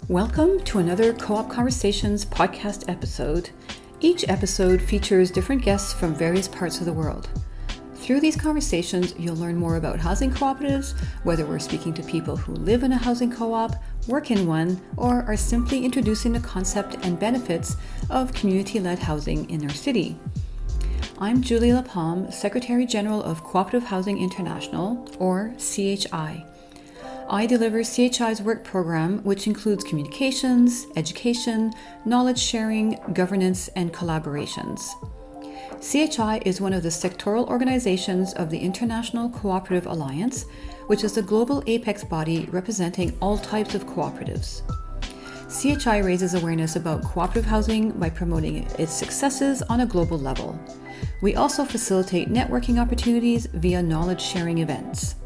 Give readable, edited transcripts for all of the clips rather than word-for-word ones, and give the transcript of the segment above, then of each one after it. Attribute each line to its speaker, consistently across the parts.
Speaker 1: Welcome to another Coop Conversations podcast episode. Each episode features different guests from various parts of the world. Through these conversations, you'll learn more about housing cooperatives, whether we're speaking to people who live in a housing co-op, work in one, or are simply introducing the concept and benefits of community-led housing in our city. I'm Julie Lapalme, Secretary General of Cooperative Housing International, or CHI. I deliver CHI's work program, which includes communications, education, knowledge sharing, governance, and collaborations. CHI is one of the sectoral organizations of the International Cooperative Alliance, which is the global apex body representing all types of cooperatives. CHI raises awareness about cooperative housing by promoting its successes on a global level. We also facilitate networking opportunities via knowledge sharing events.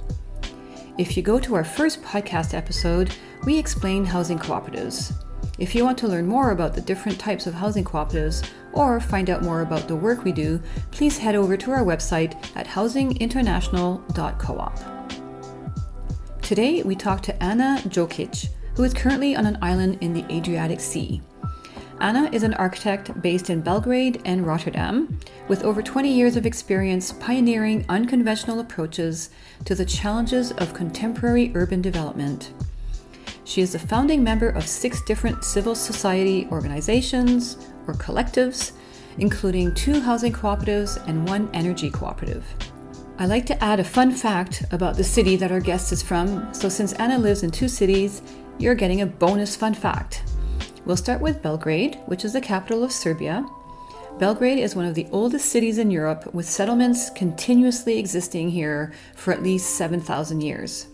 Speaker 1: If you go to our first podcast episode, we explain housing cooperatives. If you want to learn more about the different types of housing cooperatives or find out more about the work we do, please head over to our website at housinginternational.coop. Today, we talk to Ana Džokić, who is currently on an island in the Adriatic Sea. Ana is an architect based in Belgrade and Rotterdam, with over 20 years of experience pioneering unconventional approaches to the challenges of contemporary urban development. She is a founding member of 6 different civil society organizations, or collectives, including 2 housing cooperatives and 1 energy cooperative. I like to add a fun fact about the city that our guest is from, so since Ana lives in 2 cities, you're getting a bonus fun fact. We'll start with Belgrade, which is the capital of Serbia. Belgrade is one of the oldest cities in Europe, with settlements continuously existing here for at least 7,000 years.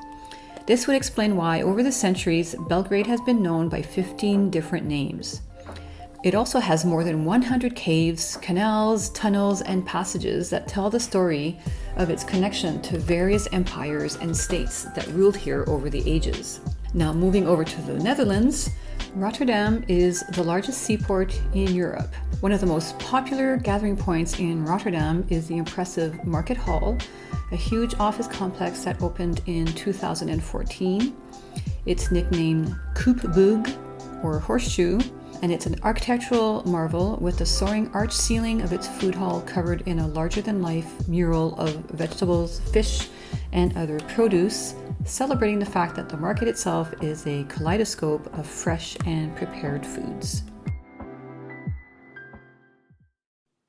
Speaker 1: This would explain why, over the centuries, Belgrade has been known by 15 different names. It also has more than 100 caves, canals, tunnels, and passages that tell the story of its connection to various empires and states that ruled here over the ages. Now, moving over to the Netherlands, Rotterdam is the largest seaport in Europe. One of the most popular gathering points in Rotterdam is the impressive Market Hall, a huge office complex that opened in 2014. It's nicknamed Coop or Horseshoe, and it's an architectural marvel with the soaring arch ceiling of its food hall covered in a larger-than-life mural of vegetables, fish, and other produce, celebrating the fact that the market itself is a kaleidoscope of fresh and prepared foods.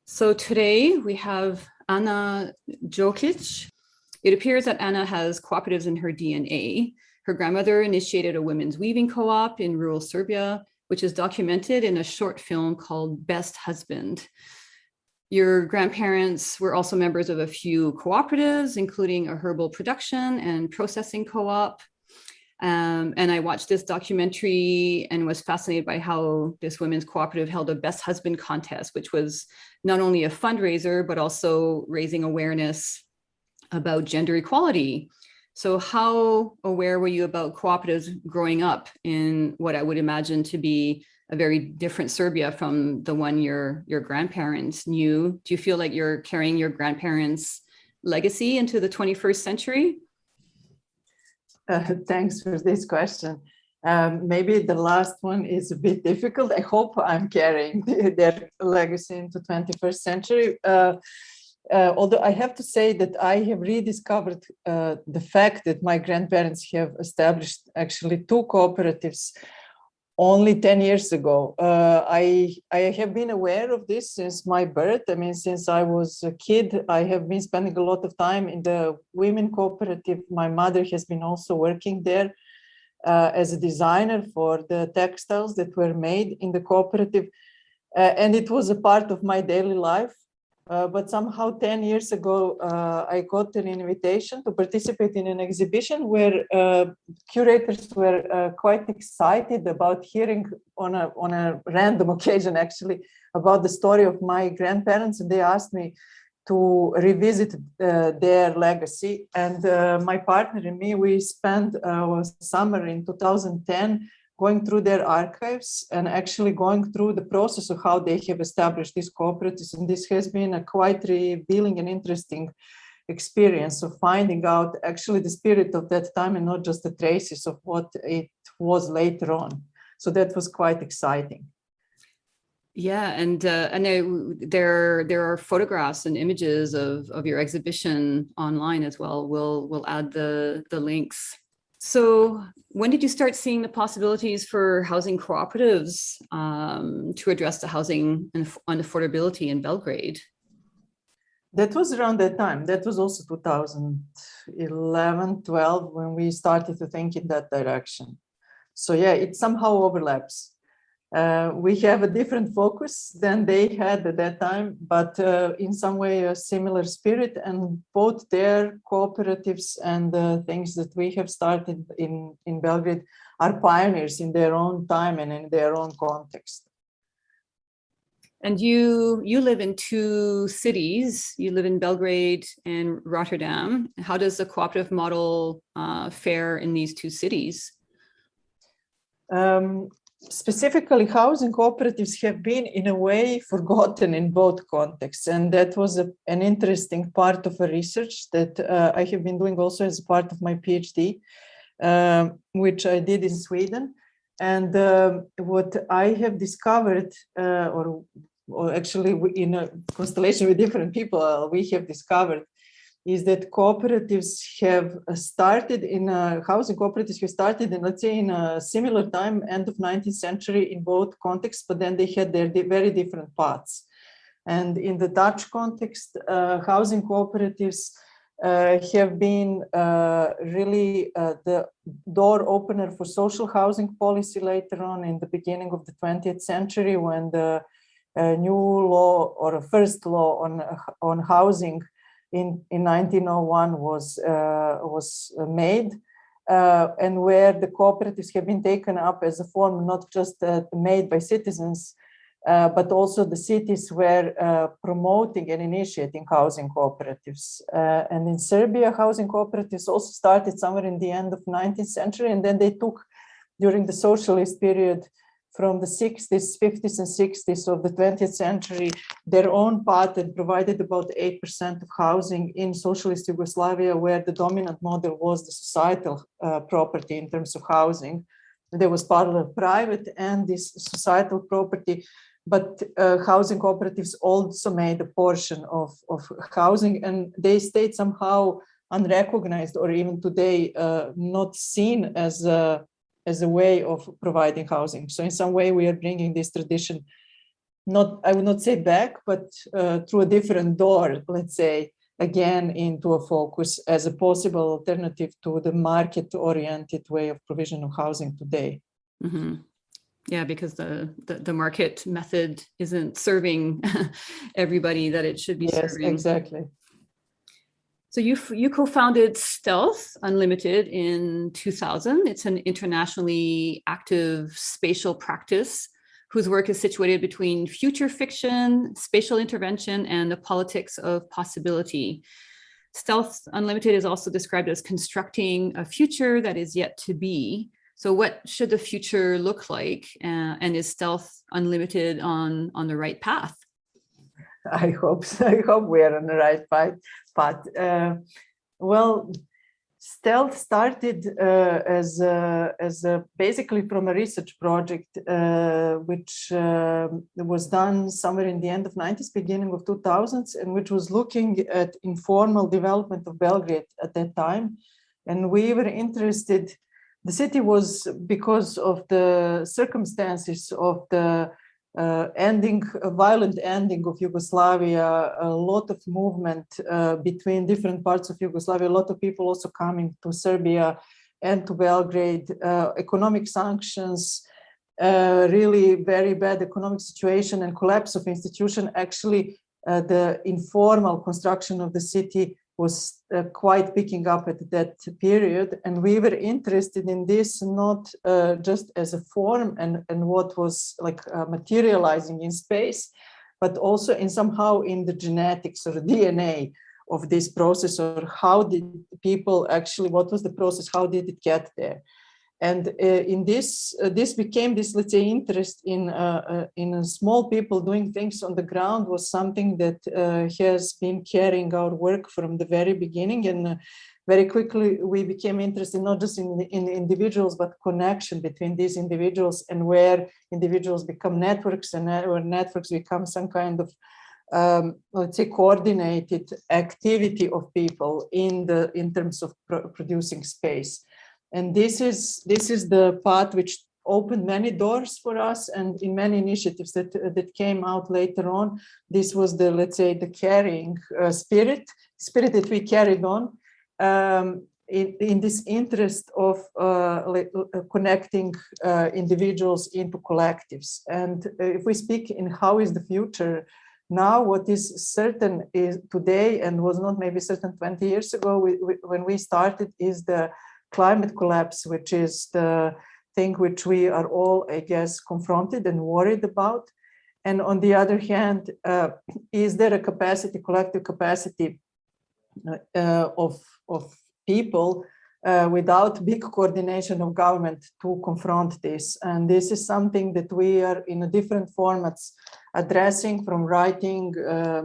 Speaker 1: So today we have Ana Džokić. It appears that Ana has cooperatives in her DNA. Her grandmother initiated a women's weaving co-op in rural Serbia, which is documented in a short film called Best Husband. Your grandparents were also members of a few cooperatives, including a herbal production and processing co-op. And I watched this documentary and was fascinated by how this women's cooperative held a Best Husband contest, which was not only a fundraiser, but also raising awareness about gender equality. So how aware were you about cooperatives growing up in what I would imagine to be a very different Serbia from the one your grandparents knew? Do you feel like you're carrying your grandparents' legacy into the 21st century?
Speaker 2: Thanks for this question. Maybe the last one is a bit difficult. I hope I'm carrying their legacy into 21st century. Although I have to say that I have rediscovered the fact that my grandparents have established actually 2 cooperatives only 10 years ago. I have been aware of this since my birth. I mean, since I was a kid, I have been spending a lot of time in the women cooperative. My mother has been also working there as a designer for the textiles that were made in the cooperative. And it was a part of my daily life. But somehow 10 years ago, I got an invitation to participate in an exhibition where curators were quite excited about hearing on a random occasion, actually, about the story of my grandparents. And they asked me to revisit their legacy. And my partner and me, we spent a summer in 2010 going through their archives and actually going through the process of how they have established these cooperatives. And this has been a quite revealing and interesting experience of finding out actually the spirit of that time and not just the traces of what it was later on. So that was quite exciting.
Speaker 1: Yeah, and there are photographs and images of your exhibition online as well. We'll add the links. So when did you start seeing the possibilities for housing cooperatives to address the housing and unaffordability in Belgrade?
Speaker 2: That was around that time. That was also 2011, 12, when we started to think in that direction. So yeah, it somehow overlaps. We have a different focus than they had at that time, but in some way a similar spirit, and both their cooperatives and the things that we have started in Belgrade are pioneers in their own time and in their own context.
Speaker 1: And you live in two cities. You live in Belgrade and Rotterdam. How does the cooperative model fare in these two cities?
Speaker 2: Specifically, housing cooperatives have been, in a way, forgotten in both contexts. And that was an interesting part of a research that I have been doing also as part of my PhD, which I did in Sweden. And what I have discovered, or actually in a constellation with different people, we have discovered is that cooperatives have started housing cooperatives have started in, let's say, in a similar time, end of 19th century in both contexts, but then they had their very different paths. And in the Dutch context, housing cooperatives have been really the door opener for social housing policy later on in the beginning of the 20th century, when the new law, or a first law on housing in 1901 was made, and where the cooperatives have been taken up as a form not just made by citizens, but also the cities were promoting and initiating housing cooperatives. And in Serbia, housing cooperatives also started somewhere in the end of 19th century, and then they took, during the socialist period, from the 60s, 50s and 60s of the 20th century, their own path, and provided about 8% of housing in socialist Yugoslavia, where the dominant model was the societal property in terms of housing. There was part of the private and this societal property, but housing cooperatives also made a portion of housing, and they stayed somehow unrecognized, or even today not seen as a way of providing housing. So in some way we are bringing this tradition, I would not say back, but through a different door, let's say, again into a focus as a possible alternative to the market-oriented way of provision of housing today.
Speaker 1: Mm-hmm. Yeah, because the market method isn't serving everybody that it should be serving.
Speaker 2: Yes, exactly.
Speaker 1: So you co-founded Stealth Unlimited in 2000. It's an internationally active spatial practice whose work is situated between future fiction, spatial intervention, and the politics of possibility. Stealth Unlimited is also described as constructing a future that is yet to be. So what should the future look like? And is Stealth Unlimited on the right path?
Speaker 2: I hope so. I hope we are on the right path. Well, Stealth started as basically from a research project, which was done somewhere in the end of 90s, beginning of 2000s, and which was looking at informal development of Belgrade at that time. And we were interested. The city was, because of the circumstances of the violent ending of Yugoslavia, a lot of movement between different parts of Yugoslavia, a lot of people also coming to Serbia and to Belgrade, economic sanctions, really very bad economic situation and collapse of institution. Actually, the informal construction of the city was quite picking up at that period. And we were interested in this not just as a form and what was like materializing in space, but also in somehow in the genetics or DNA of this process, or how did people actually, what was the process, how did it get there? And in this became this, let's say, interest in small people doing things on the ground was something that has been carrying our work from the very beginning. And very quickly we became interested not just in individuals, but connection between these individuals, and where individuals become networks, and where networks become some kind of let's say coordinated activity of people in terms of producing space. And this is the path which opened many doors for us, and in many initiatives that came out later on. This was the, let's say, the carrying spirit that we carried on in this interest of connecting individuals into collectives. And if we speak in how is the future now, what is certain is today, and was not maybe certain 20 years ago when we started, is the climate collapse, which is the thing which we are all, I guess, confronted and worried about. And on the other hand, is there a capacity, collective capacity of people without big coordination of government to confront this? And this is something that we are in a different formats addressing, from writing,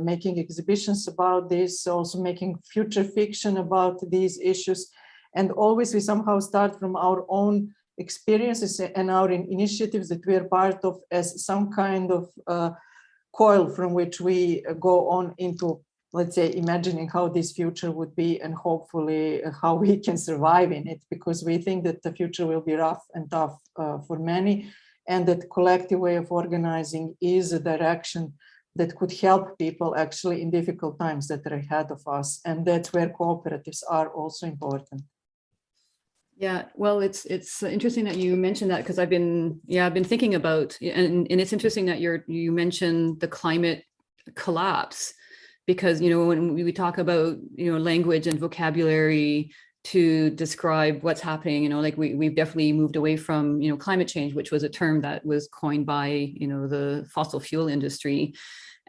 Speaker 2: making exhibitions about this, also making future fiction about these issues. And always we somehow start from our own experiences and our initiatives that we are part of as some kind of coil from which we go on into, let's say, imagining how this future would be, and hopefully how we can survive in it, because we think that the future will be rough and tough for many, and that collective way of organizing is a direction that could help people actually in difficult times that are ahead of us. And that's where cooperatives are also important.
Speaker 1: Yeah, well, it's interesting that you mentioned that, because I've been thinking about, and it's interesting that you mentioned the climate collapse, because, you know, when we talk about, you know, language and vocabulary to describe what's happening, you know, like we've definitely moved away from, you know, climate change, which was a term that was coined by, you know, the fossil fuel industry.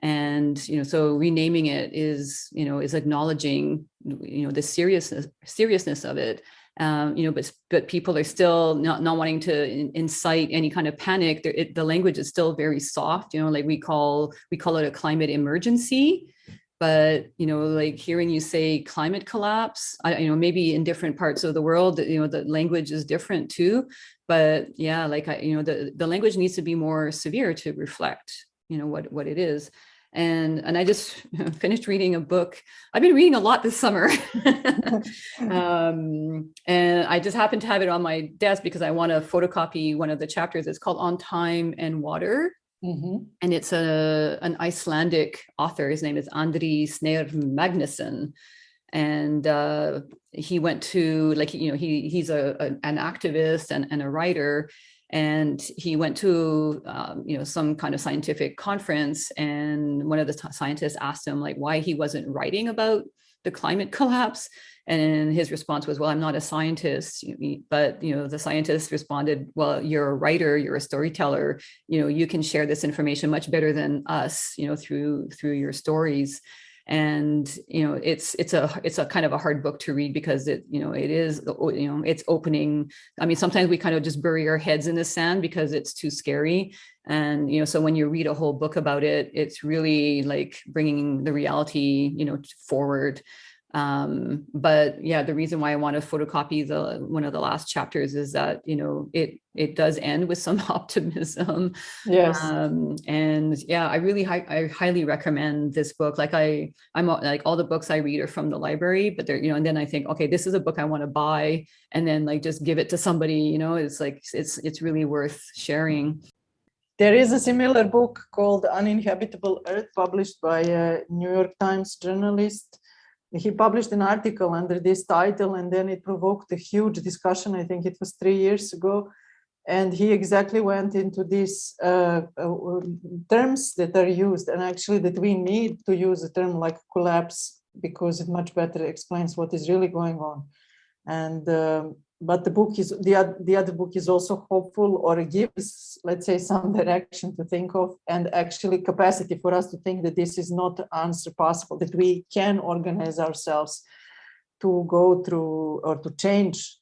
Speaker 1: And, you know, so renaming it is acknowledging, you know, the seriousness of it. You know, but people are still not wanting to incite any kind of panic. The language is still very soft, you know, like we call it a climate emergency. But, you know, like hearing you say climate collapse, you know, maybe in different parts of the world, you know, the language is different too. But yeah, like, you know, the language needs to be more severe to reflect, you know, what it is. And I just finished reading a book. I've been reading a lot this summer. And I just happened to have it on my desk because I want to photocopy one of the chapters. It's called On Time and Water. Mm-hmm. And it's an Icelandic author. His name is Andri Snær Magnusson. And he went to, like, you know, he's an activist and a writer. And he went to, you know, some kind of scientific conference, and one of the scientists asked him, like, why he wasn't writing about the climate collapse. And his response was, well, I'm not a scientist. But, you know, the scientist responded, well, you're a writer, you're a storyteller, you know, you can share this information much better than us, you know, through your stories. And, you know, it's a kind of a hard book to read, because it is, you know, it's opening. I mean, sometimes we kind of just bury our heads in the sand because it's too scary. And, you know, so when you read a whole book about it, it's really like bringing the reality, you know, forward. But yeah, the reason why I want to photocopy one of the last chapters is that, you know, it does end with some optimism.
Speaker 2: Yes.
Speaker 1: And yeah, I highly recommend this book. Like I'm like, all the books I read are from the library, but they're, you know, and then I think, okay, this is a book I want to buy, and then like just give it to somebody, you know. It's like, it's really worth sharing.
Speaker 2: There is a similar book called Uninhabitable Earth, published by a New York Times journalist. He published an article under this title, and then it provoked a huge discussion. I think it was 3 years ago. And he exactly went into these terms that are used, and actually that we need to use a term like collapse, because it much better explains what is really going on. And but the other book is also hopeful, or gives, let's say, some direction to think of, and actually capacity for us to think that this is not unsurpassable, that we can organize ourselves to go through or to change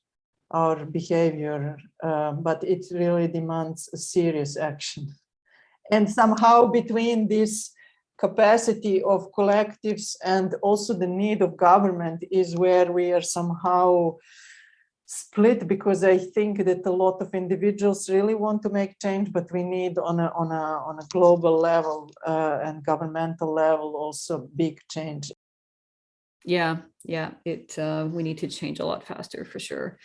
Speaker 2: our behavior, but it really demands a serious action. And somehow between this capacity of collectives and also the need of government is where we are somehow split, because I think that a lot of individuals really want to make change, but we need on a global level and governmental level also big change.
Speaker 1: Yeah, we need to change a lot faster for sure.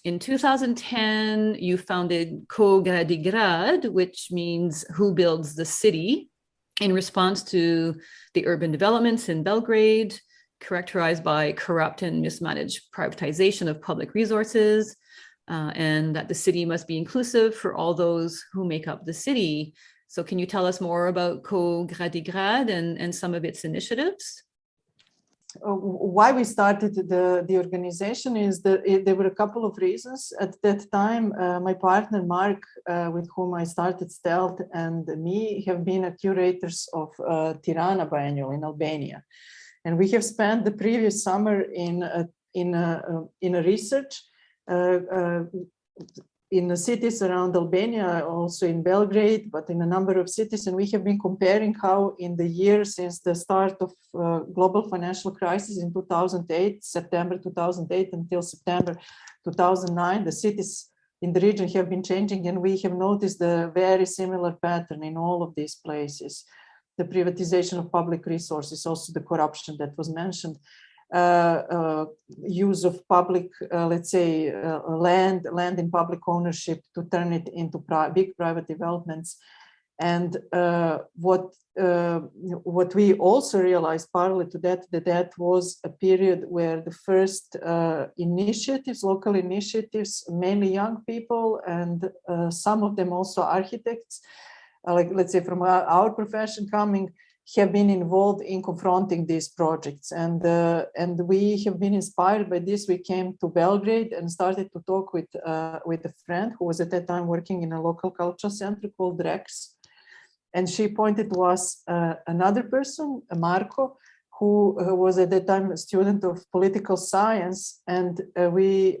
Speaker 1: In 2010, you founded Gradi Grad, which means who builds the city, in response to the urban developments in Belgrade, characterized by corrupt and mismanaged privatization of public resources, and that the city must be inclusive for all those who make up the city. So can you tell us more about Gradi Grad and some of its initiatives?
Speaker 2: Why we started the organization is that there were a couple of reasons. At that time, my partner Maak, with whom I started Stad, and me have been curators of Tirana biennial in Albania, and we have spent the previous summer in a research in the cities around Albania, also in Belgrade, but in a number of cities. And we have been comparing how in the year since the start of global financial crisis in 2008, September 2008 until September 2009, the cities in the region have been changing. And we have noticed a very similar pattern in all of these places. The privatization of public resources, also the corruption that was mentioned, use of public, let's say, land in public ownership to turn it into big private developments. And what we also realized partly to that was a period where the first initiatives, local initiatives, mainly young people, and some of them also architects, like let's say from our profession coming, have been involved in confronting these projects, and we have been inspired by this. We came to Belgrade and started to talk with a friend who was at that time working in a local cultural center called Rex, and she pointed to us another person, Marko, who was at that time a student of political science, and we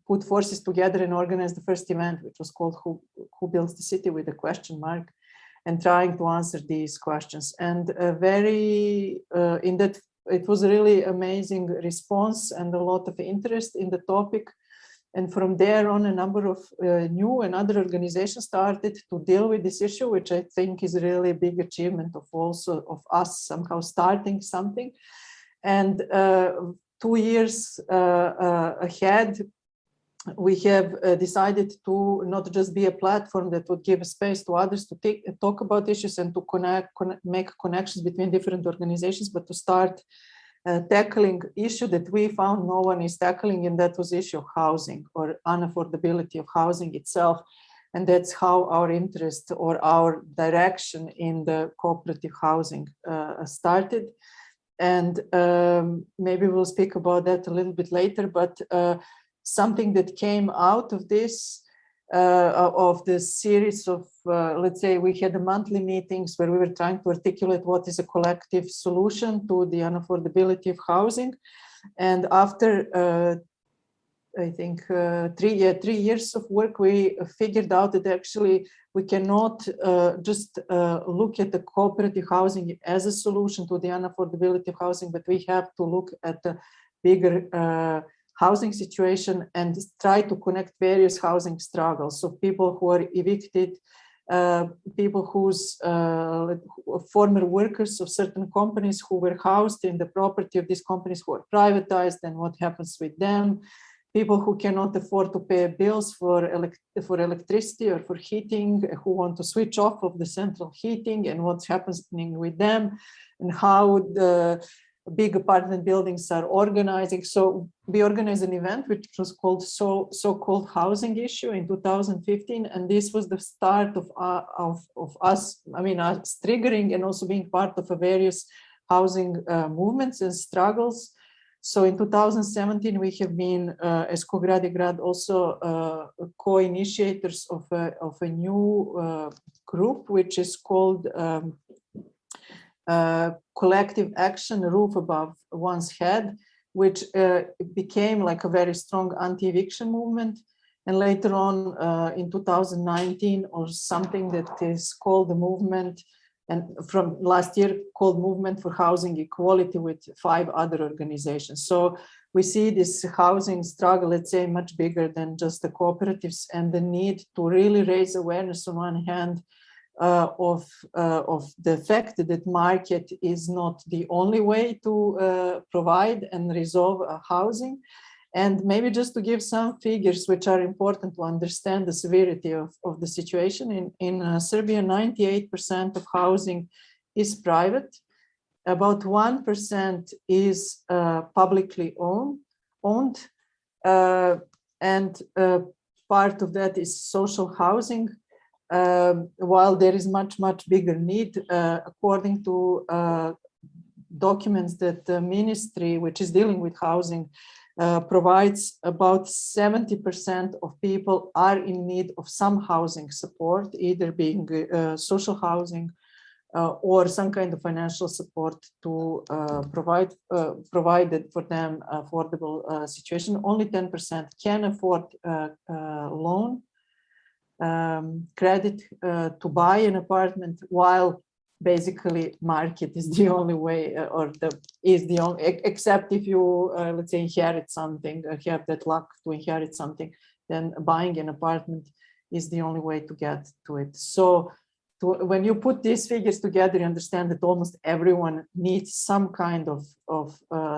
Speaker 2: put forces together and organized the first event, which was called Who Builds the City, with a question mark, and trying to answer these questions. And it was a really amazing response and a lot of interest in the topic. And from there on, a number of new and other organizations started to deal with this issue, which I think is really a big achievement of us somehow starting something. And 2 years ahead, we have decided to not just be a platform that would give a space to others to talk about issues and to make connections between different organizations, but to start tackling issue that we found no one is tackling, and that was issue of housing or unaffordability of housing itself. And that's how our interest or our direction in the cooperative housing started. And maybe we'll speak about that a little bit later, but something that came out of this, of the series of, let's say, we had the monthly meetings where we were trying to articulate what is a collective solution to the unaffordability of housing. And after, I think, 3 years of work, we figured out that actually we cannot just look at the cooperative housing as a solution to the unaffordability of housing, but we have to look at the bigger housing situation and try to connect various housing struggles. So people who are evicted, people whose former workers of certain companies who were housed in the property of these companies who are privatized, and what happens with them, people who cannot afford to pay bills for electricity or for heating, who want to switch off of the central heating, and what's happening with them, and how the big apartment buildings are organizing. So we organized an event which was called so-called housing issue in 2015, and this was the start of us, us triggering and also being part of various housing movements and struggles. So in 2017 we have been as Gradi Grad also co-initiators of a new group which is called Collective Action Roof Above One's Head. which became like a very strong anti-eviction movement. And later on in 2019 or something that is called the movement, and from last year called Movement for Housing Equality with 5 other organizations. So we see this housing struggle, let's say, much bigger than just the cooperatives, and the need to really raise awareness on one hand of the fact that market is not the only way to provide and resolve housing. And maybe just to give some figures which are important to understand the severity of the situation. In Serbia, 98% of housing is private. About 1% is publicly owned. And part of that is social housing. While there is much bigger need, according to documents that the ministry, which is dealing with housing, provides, about 70% of people are in need of some housing support, either being social housing or some kind of financial support to provided for them affordable situation. Only 10% can afford loan credit to buy an apartment, while basically market is the only way, except if you let's say inherit something, have that luck to inherit something, then buying an apartment is the only way to get to it. So when you put these figures together, you understand that almost everyone needs some kind of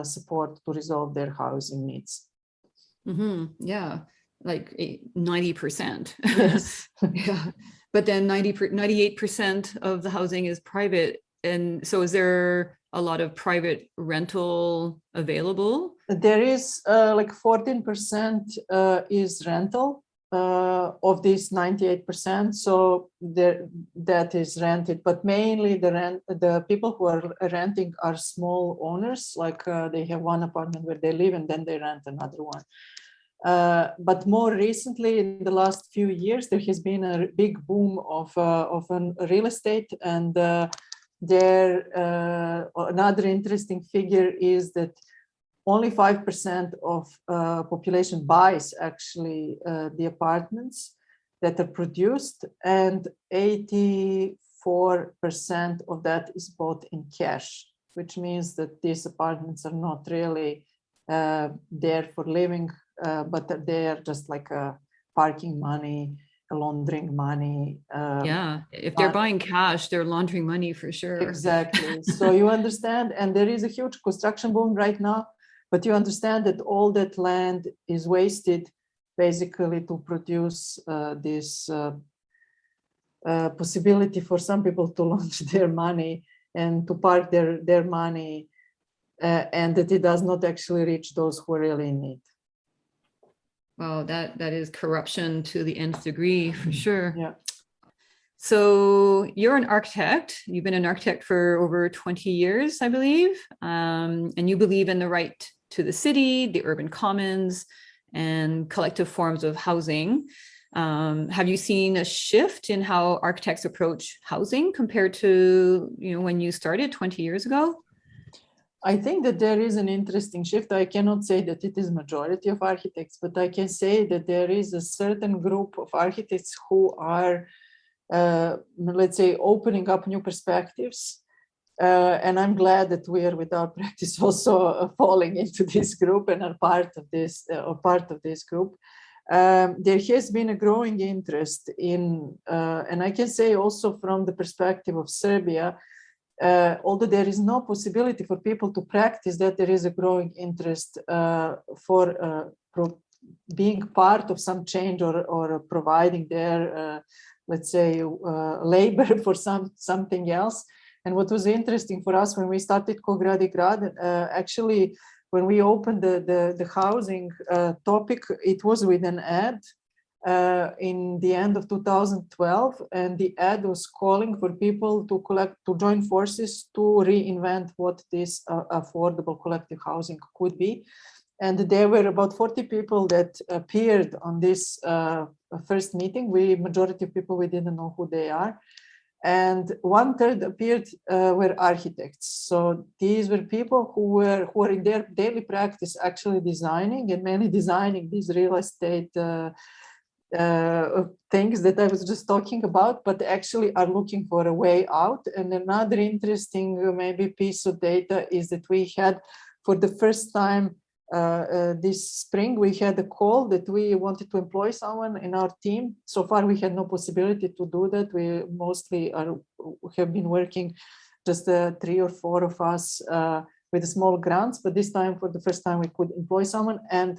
Speaker 2: support to resolve their housing needs.
Speaker 1: Mm-hmm. Yeah, like 90%.
Speaker 2: Yes.
Speaker 1: Yeah. But then 98% of the housing is private. And so is there a lot of private rental available?
Speaker 2: There is like 14% is rental of this 98%. So that is rented, but mainly the people who are renting are small owners, like they have one apartment where they live and then they rent another one. But more recently, in the last few years, there has been a big boom of real estate, and another interesting figure is that only 5% of population buys actually the apartments that are produced, and 84% of that is bought in cash, which means that these apartments are not really there for living. But they are just like parking money, laundering money.
Speaker 1: Yeah, if they're buying cash, they're laundering money for sure.
Speaker 2: Exactly. So you understand, and there is a huge construction boom right now, but you understand that all that land is wasted basically to produce this possibility for some people to launch their money and to park their money, and that it does not actually reach those who really need.
Speaker 1: Wow, that is corruption to the nth degree for sure.
Speaker 2: Yeah.
Speaker 1: So you're an architect. You've been an architect for over 20 years, I believe. And you believe in the right to the city, the urban commons, and collective forms of housing. Have you seen a shift in how architects approach housing compared to, when you started 20 years ago?
Speaker 2: I think that there is an interesting shift. I cannot say that it is majority of architects, but I can say that there is a certain group of architects who are, let's say, opening up new perspectives. And I'm glad that we are with our practice also falling into this group and are part of this group. There has been a growing interest in, and I can say also from the perspective of Serbia, although there is no possibility for people to practice that, there is a growing interest for being part of some change or providing their, let's say, labor for something else. And what was interesting for us when we started Gradi Grad, actually, when we opened the housing topic, it was with an ad in the end of 2012, and the ad was calling for people to join forces to reinvent what this affordable collective housing could be. And there were about 40 people that appeared on this first meeting. Majority of people, we didn't know who they are. And 1/3 appeared were architects. So these were people who were in their daily practice actually designing, and mainly designing these real estate things that I was just talking about, but actually are looking for a way out. And another interesting maybe piece of data is that we had, for the first time this spring, we had a call that we wanted to employ someone in our team. So far, we had no possibility to do that. We mostly have been working just 3 or 4 of us with small grants, but this time, for the first time, we could employ someone, and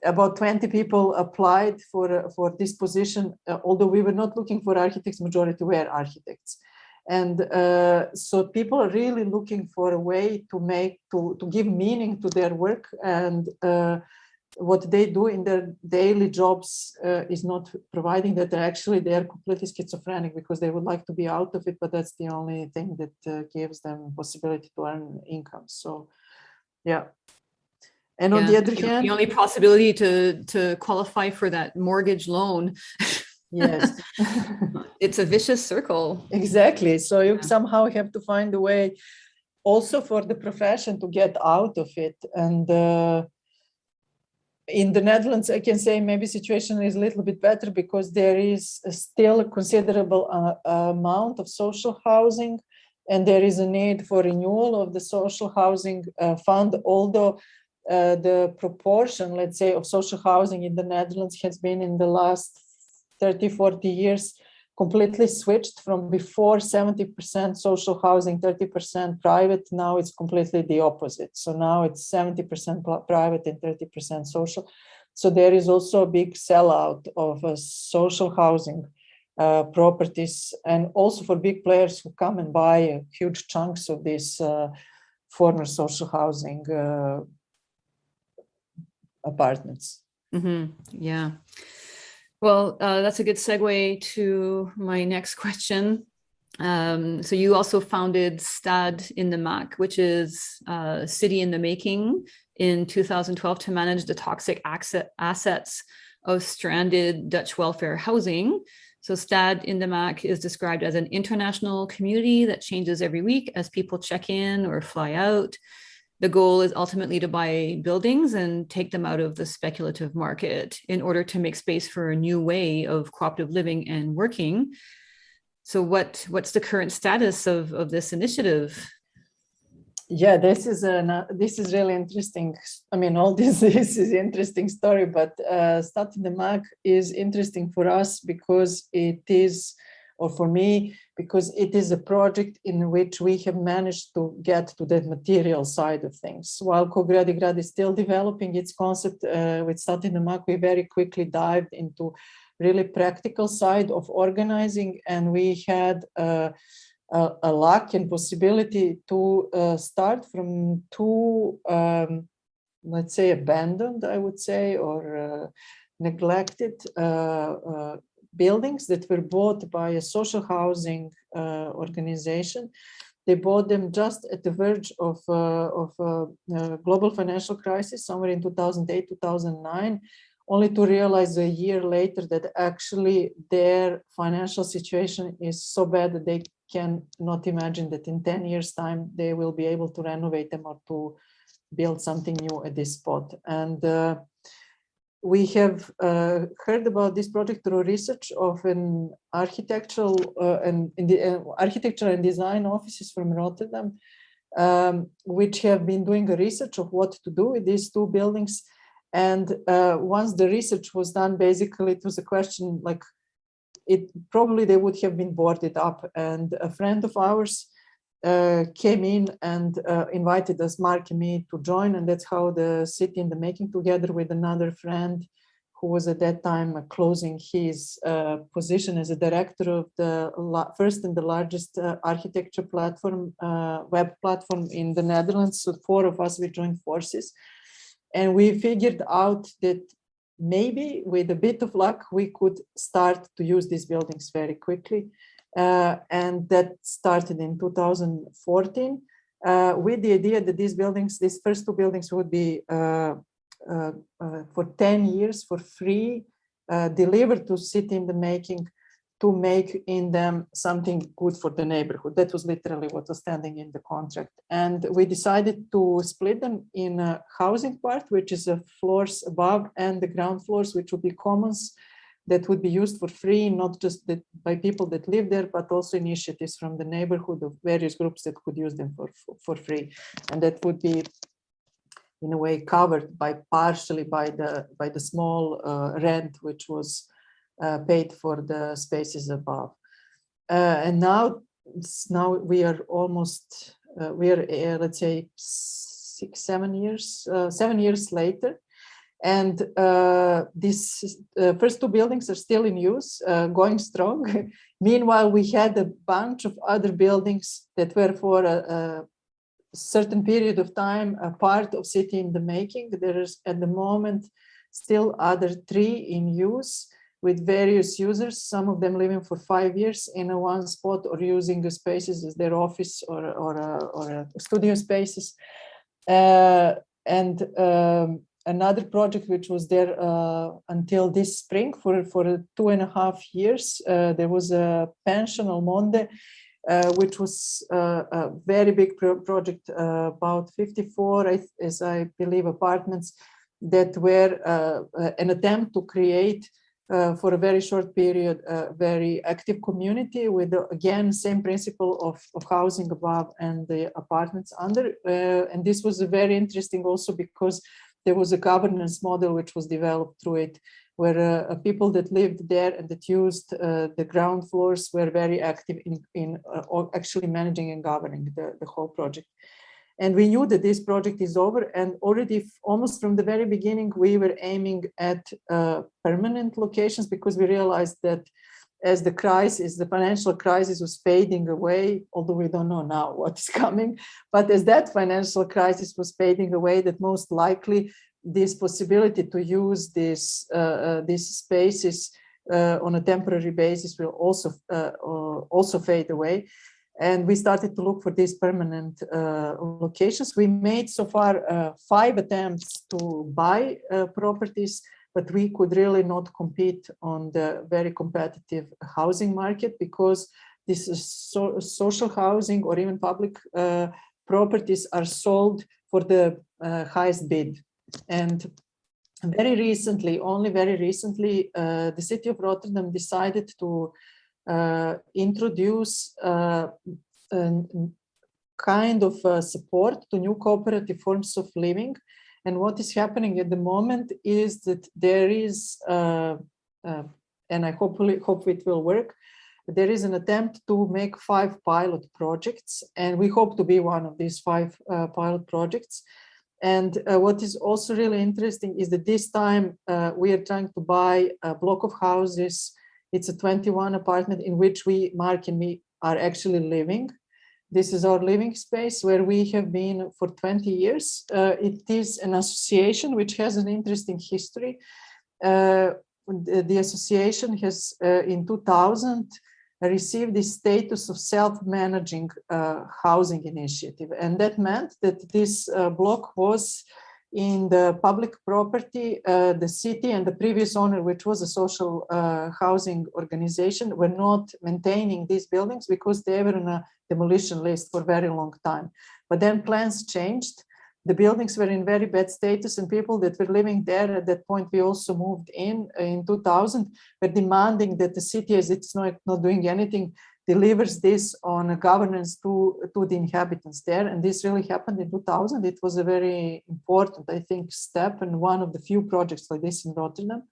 Speaker 2: about 20 people applied for this position, although we were not looking for architects, majority were architects. And so people are really looking for a way to give meaning to their work, and what they do in their daily jobs is not providing that. Actually, they are completely schizophrenic because they would like to be out of it, but that's the only thing that gives them possibility to earn income. So, yeah. And on the other hand,
Speaker 1: the only possibility to qualify for that mortgage loan.
Speaker 2: Yes.
Speaker 1: It's a vicious circle.
Speaker 2: Exactly. So you somehow have to find a way also for the profession to get out of it. And in the Netherlands, I can say maybe situation is a little bit better because there is still a considerable amount of social housing, and there is a need for renewal of the social housing fund, although the proportion, let's say, of social housing in the Netherlands has been in the last 30, 40 years completely switched from before 70% social housing, 30% private. Now it's completely the opposite. So now it's 70% private and 30% social. So there is also a big sellout of social housing properties, and also for big players who come and buy huge chunks of these former social housing apartments.
Speaker 1: Mm-hmm. Yeah. Well, that's a good segue to my next question. So you also founded Stad in the Maak, which is a city in the making, in 2012 to manage the toxic assets of stranded Dutch welfare housing. So Stad in the Maak is described as an international community that changes every week as people check in or fly out. The goal is ultimately to buy buildings and take them out of the speculative market in order to make space for a new way of cooperative living and working. So what's the current status of this initiative?
Speaker 2: Yeah, this is really interesting. I mean, all this is interesting story, but Stad in the Maak is interesting for us because it is, or for me, because it is a project in which we have managed to get to the material side of things. While Gradi Grad is still developing its concept, with Stad in the Maak, we very quickly dived into really practical side of organizing, and we had a luck and possibility to start from 2, let's say, abandoned, I would say, or neglected buildings that were bought by a social housing organization. They bought them just at the verge of global financial crisis, somewhere in 2008, 2009, only to realize a year later that actually their financial situation is so bad that they can not imagine that in 10 years' time they will be able to renovate them or to build something new at this spot. And we have heard about this project through research of an architectural architecture and design offices from Rotterdam, which have been doing a research of what to do with these 2 buildings. And once the research was done, basically it was a question like, probably they would have been boarded up. And a friend of ours came in and invited us, Mark and me, to join. And that's how the city in the making, together with another friend who was at that time closing his position as a director of the first and the largest architecture platform, web platform in the Netherlands. So 4 of us, we joined forces. And we figured out that maybe with a bit of luck, we could start to use these buildings very quickly. And that started in 2014 with the idea that these first 2 buildings would be for 10 years for free, delivered to city in the making to make in them something good for the neighborhood. That was literally what was standing in the contract. And we decided to split them in a housing part, which is the floors above, and the ground floors, which would be commons that would be used for free, not just by people that live there, but also initiatives from the neighborhood of various groups that could use them for free. And that would be, in a way, covered partially by the small rent, which was paid for the spaces above. And now we are almost, let's say 7 years later. And these first two buildings are still in use, going strong. Meanwhile, we had a bunch of other buildings that were for a certain period of time a part of city in the making. There is at the moment still other 3 in use with various users, some of them living for 5 years in a one spot or using the spaces as their office or studio spaces. Another project which was there until this spring for 2.5 years, there was a pension Almonde, which was a very big project, about 54, as I believe, apartments that were an attempt to create for a very short period a very active community with, again, same principle of housing above and the apartments under. And this was very interesting also because there was a governance model which was developed through it, where people that lived there and that used the ground floors were very active in actually managing and governing the whole project. And we knew that this project is over, and already almost from the very beginning, we were aiming at permanent locations, because we realized that as the financial crisis was fading away, although we don't know now what is coming, but as that financial crisis was fading away, that most likely this possibility to use these spaces on a temporary basis will also fade away. And we started to look for these permanent locations. We made so far 5 attempts to buy properties, but we could really not compete on the very competitive housing market, because this is social housing or even public properties are sold for the highest bid. And very recently, only very recently, the city of Rotterdam decided to introduce kind of support to new cooperative forms of living. And what is happening at the moment is that there is, and I hope it will work, there is an attempt to make 5 pilot projects, and we hope to be one of these 5 pilot projects. And what is also really interesting is that this time we are trying to buy a block of houses. It's a 21 apartment in which Mark and me, are actually living. This is our living space where we have been for 20 years. It is an association which has an interesting history. The association has, in 2000, received the status of self-managing housing initiative. And that meant that this block was in the public property. The city and the previous owner, which was a social housing organization, were not maintaining these buildings because they were on a demolition list for a very long time. But then plans changed. The buildings were in very bad status, and people that were living there at that point, we also moved in 2000, were demanding that the city, as it's not doing anything, delivers this on a governance to the inhabitants there. And this really happened in 2000. It was a very important, I think, step, and one of the few projects like this in Rotterdam.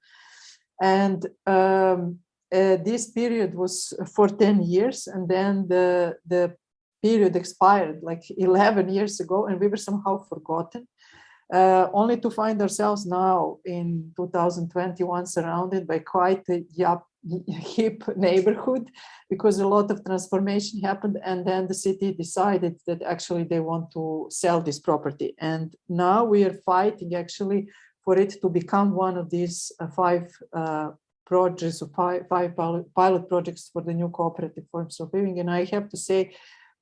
Speaker 2: And this period was for 10 years, and then the period expired like 11 years ago, and we were somehow forgotten, only to find ourselves now in 2021 surrounded by quite a hip neighborhood, because a lot of transformation happened, and then the city decided that actually they want to sell this property. And now we are fighting actually for it to become one of these 5 projects, or 5 pilot projects for the new cooperative forms of living. And I have to say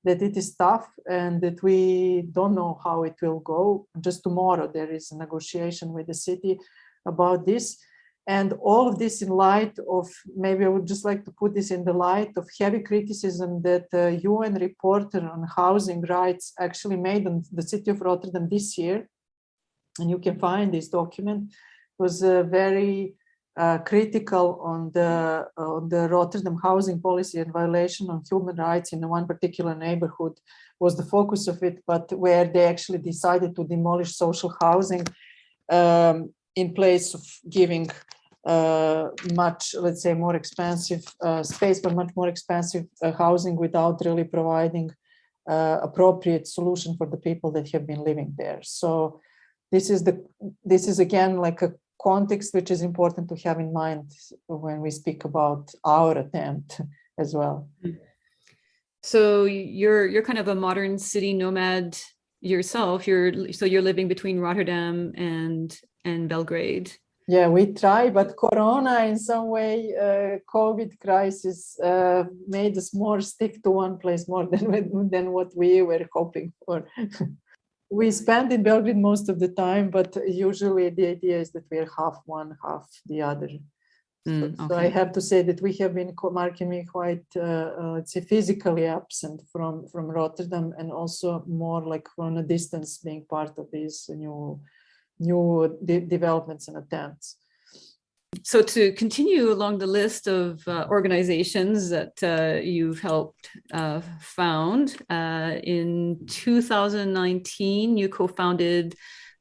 Speaker 2: that it is tough, and that we don't know how it will go. Just tomorrow there is a negotiation with the city about this. And all of this in light of, maybe I would just like to put this in the light of heavy criticism that the UN reporter on housing rights actually made on the city of Rotterdam this year. And you can find this document. Was very critical on the Rotterdam housing policy and violation of human rights in one particular neighborhood was the focus of it, but where they actually decided to demolish social housing in place of giving much, let's say, more expensive space, but much more expensive housing without really providing appropriate solution for the people that have been living there. So this is again like a context which is important to have in mind when we speak about our attempt as well.
Speaker 1: So you're kind of a modern city nomad yourself. You're living between Rotterdam and Belgrade.
Speaker 2: Yeah, we try, but Corona in some way, COVID crisis made us more stick to one place more than what we were hoping for. We spend in Belgrade most of the time, but usually the idea is that we are half one, half the other.
Speaker 1: Okay.
Speaker 2: So I have to say that we have been marking me quite, let's say, physically absent from Rotterdam, and also more like from a distance, being part of these new developments and attempts.
Speaker 1: So to continue along the list of organizations that you've helped found, in 2019, you co-founded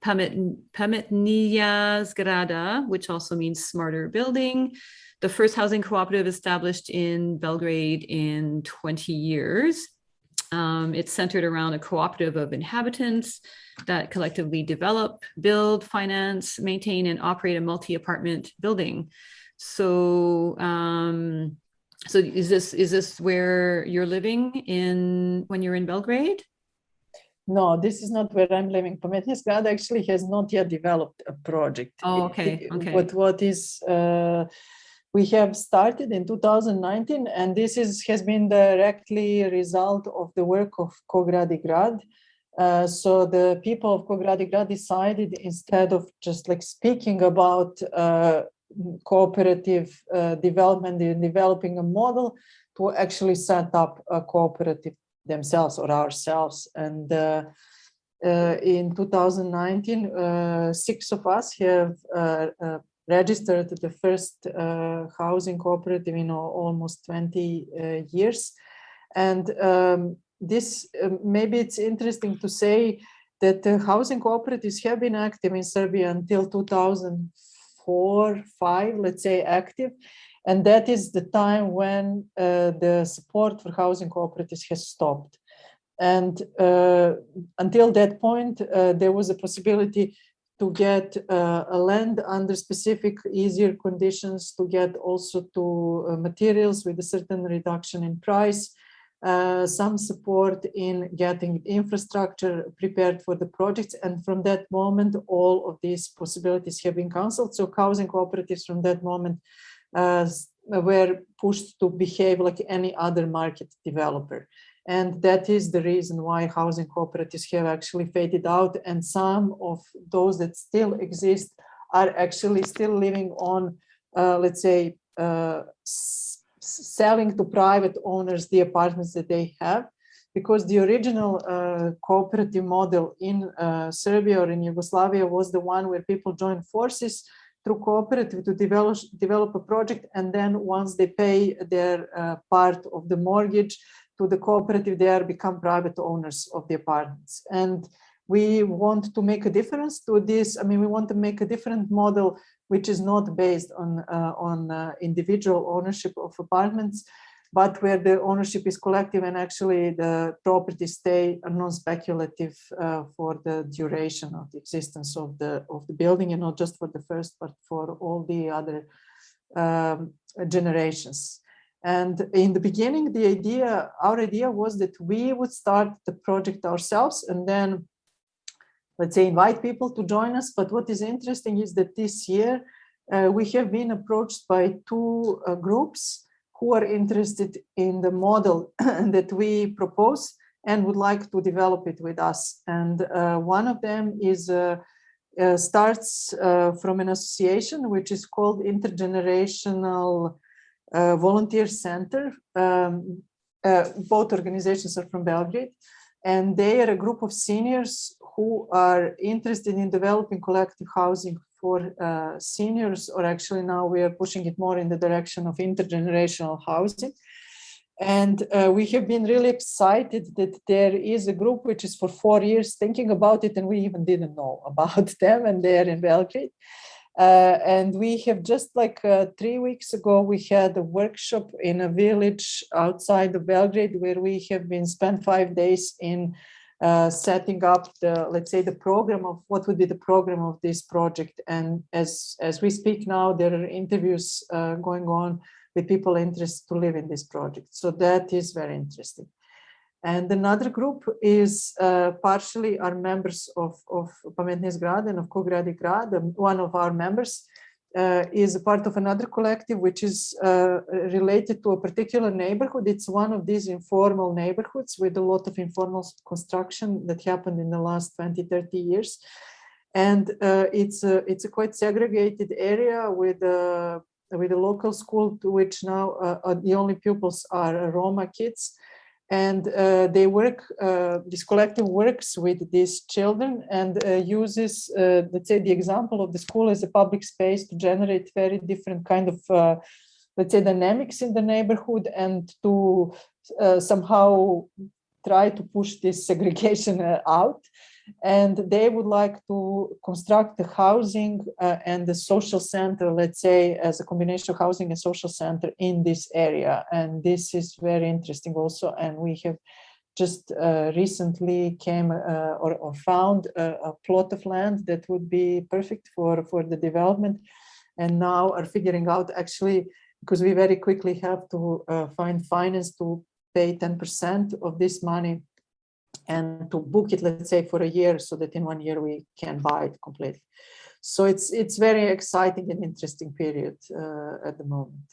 Speaker 1: Pametnija Zgrada, which also means smarter building, the first housing cooperative established in Belgrade in 20 years. It's centered around a cooperative of inhabitants that collectively develop, build, finance, maintain, and operate a multi-apartment building. So, so is this where you're living when you're in Belgrade?
Speaker 2: No, this is not where I'm living. Pametnija Zgrada actually has not yet developed a project.
Speaker 1: Oh, okay.
Speaker 2: But what is we have started in 2019, and this has been directly a result of the work of Gradi Grad. So the people of Gradi Grad decided, instead of just like speaking about cooperative development and developing a model, to actually set up a cooperative themselves or ourselves. And in 2019, 6 of us have registered the first housing cooperative in almost 20 years. And this, maybe it's interesting to say that the housing cooperatives have been active in Serbia until 2004-5, let's say, active. And that is the time when the support for housing cooperatives has stopped. And until that point, there was a possibility to get a land under specific easier conditions, to get also to materials with a certain reduction in price, some support in getting infrastructure prepared for the projects. And from that moment, all of these possibilities have been cancelled. So housing cooperatives from that moment were pushed to behave like any other market developer. And that is the reason why housing cooperatives have actually faded out. And some of those that still exist are actually still living on, let's say, selling to private owners the apartments that they have. Because the original cooperative model in Serbia or in Yugoslavia was the one where people joined forces through cooperative to develop a project. And then once they pay their part of the mortgage to the cooperative, they become private owners of the apartments. And we want to make a difference to this. I mean, we want to make a different model, which is not based on individual ownership of apartments, but where the ownership is collective and actually the properties stay non-speculative for the duration of the existence of the building, and not just for the first, but for all the other generations. And in the beginning, our idea was that we would start the project ourselves and then, let's say, invite people to join us. But what is interesting is that this year we have been approached by 2 groups who are interested in the model that we propose and would like to develop it with us. And one of them is starts from an association which is called Intergenerational Volunteer Center. Both organizations are from Belgrade, and they are a group of seniors who are interested in developing collective housing for seniors, or actually now we are pushing it more in the direction of intergenerational housing. And we have been really excited that there is a group which is for 4 years thinking about it, and we even didn't know about them, and they are in Belgrade. And we have just 3 weeks ago, we had a workshop in a village outside of Belgrade where we have been spent 5 days in setting up the program of what would be the program of this project. And as we speak now, there are interviews going on with people interested to live in this project. So that is very interesting. And another group is partially our members of Pametnija Zgrada and of Gradi Grad. One of our members is a part of another collective which is related to a particular neighborhood. It's one of these informal neighborhoods with a lot of informal construction that happened in the last 20, 30 years. And it's a quite segregated area with a local school to which now the only pupils are Roma kids. And they work, this collective works with these children and uses, let's say, the example of the school as a public space to generate very different kind of, let's say, dynamics in the neighborhood, and to somehow try to push this segregation out. And they would like to construct the housing and the social center, let's say, as a combination of housing and social center in this area. And this is very interesting also. And we have just recently came or found a plot of land that would be perfect for the development. And now are figuring out, actually, because we very quickly have to find finance to pay 10% of this money and to book it, let's say, for a year, so that in 1 year we can buy it completely. So it's very exciting and interesting period at the moment.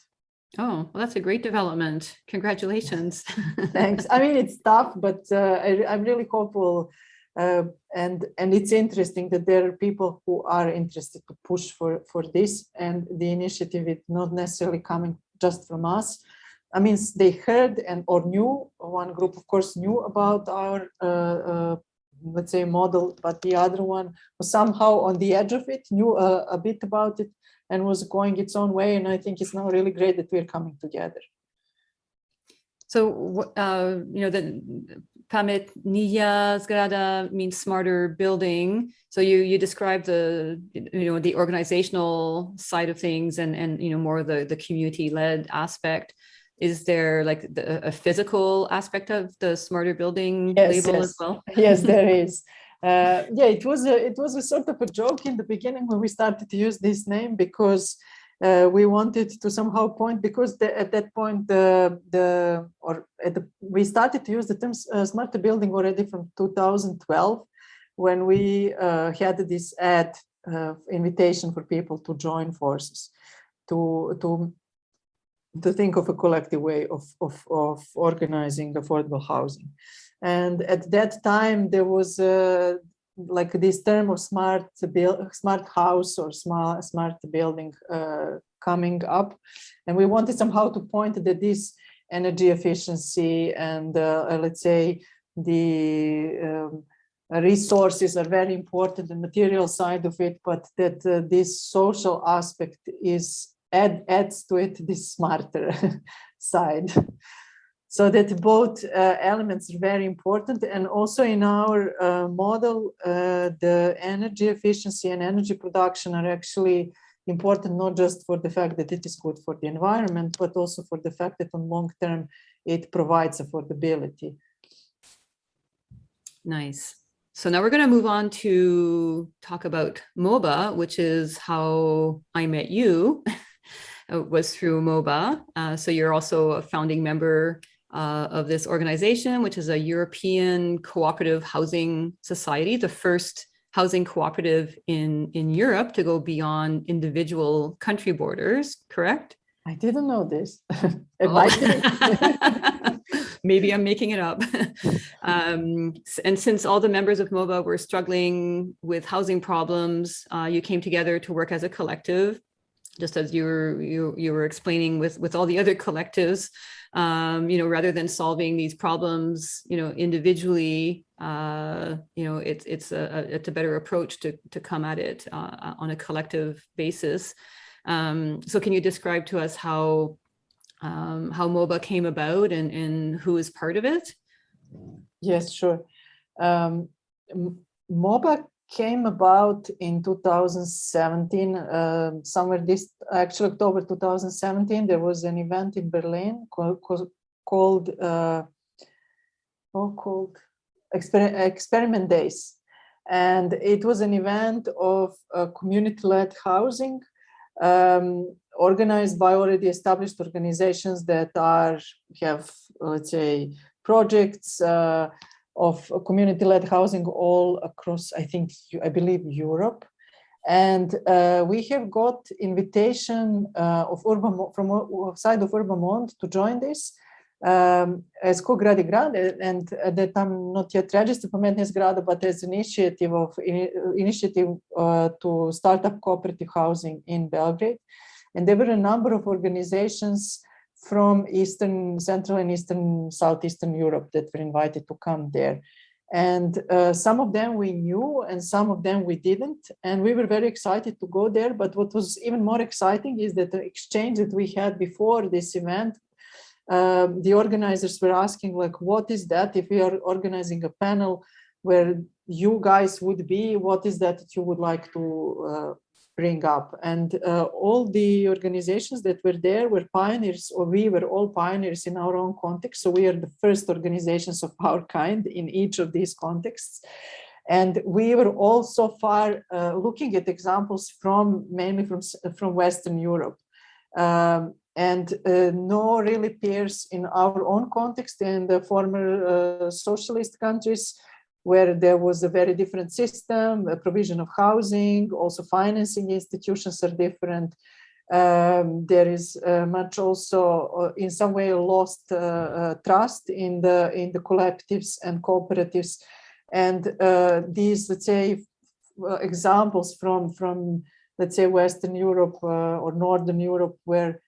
Speaker 1: Oh, well, that's a great development. Congratulations.
Speaker 2: Thanks. I mean, it's tough, but I'm really hopeful. And it's interesting that there are people who are interested to push for this, and the initiative is not necessarily coming just from us. I mean, they heard or knew, one group, of course, knew about our, let's say, model, but the other one was somehow on the edge of it, knew a bit about it, and was going its own way. And I think it's now really great that we're coming together.
Speaker 1: So, the Pametnija Zgrada means smarter building. So you described the organizational side of things and more of the community-led aspect. Is there a physical aspect of the smarter building label as well?
Speaker 2: Yes, there is. It was a sort of a joke in the beginning when we started to use this name, because we wanted to somehow point, because at that point we started to use the term smarter building already from 2012, when we had this ad invitation for people to join forces to think of a collective way of organizing affordable housing. And at that time, there was this term of smart house or smart building coming up. And we wanted somehow to point that this energy efficiency and let's say the resources are very important, the material side of it, but that this social aspect adds to it this smarter side. So that both elements are very important. And also in our model, the energy efficiency and energy production are actually important, not just for the fact that it is good for the environment, but also for the fact that on long term, it provides affordability.
Speaker 1: Nice. So now we're going to move on to talk about MOBA, which is how I met you. Was through MOBA. So you're also a founding member of this organization, which is a European Cooperative Housing Society, the first housing cooperative in Europe to go beyond individual country borders, correct?
Speaker 2: I didn't know this. It might be.
Speaker 1: Maybe I'm making it up. And since all the members of MOBA were struggling with housing problems, you came together to work as a collective, just as you were explaining with all the other collectives. Rather than solving these problems, individually, it's a better approach to come at it on a collective basis. So can you describe to us how MOBA came about and who is part of it?
Speaker 2: Yes, sure. MOBA came about in 2017, somewhere October 2017. There was an event in Berlin called Experiment Days, and it was an event of community-led housing organized by already established organizations that have, let's say, projects of community-led housing all across, I believe, Europe. And we have got invitation from outside of Urban to join this as Gradi Grad, and that I'm not yet registered Pametnija Zgrada, but as initiative to start up cooperative housing in Belgrade. And there were a number of organizations from Central and Southeastern Europe that were invited to come there. And some of them we knew and some of them we didn't. And we were very excited to go there. But what was even more exciting is that the exchange that we had before this event, the organizers were asking, like, what is that? If we are organizing a panel where you guys would be, what is that you would like to bring up? And all the organizations that were there were pioneers, or we were all pioneers in our own context. So we are the first organizations of our kind in each of these contexts. And we were all so far looking at examples mainly from Western Europe. And no really peers in our own context in the former socialist countries, where there was a very different system, a provision of housing, also financing institutions are different. There is much also, in some way, lost trust in the collectives and cooperatives. And these, let's say, examples from let's say, Western Europe or Northern Europe were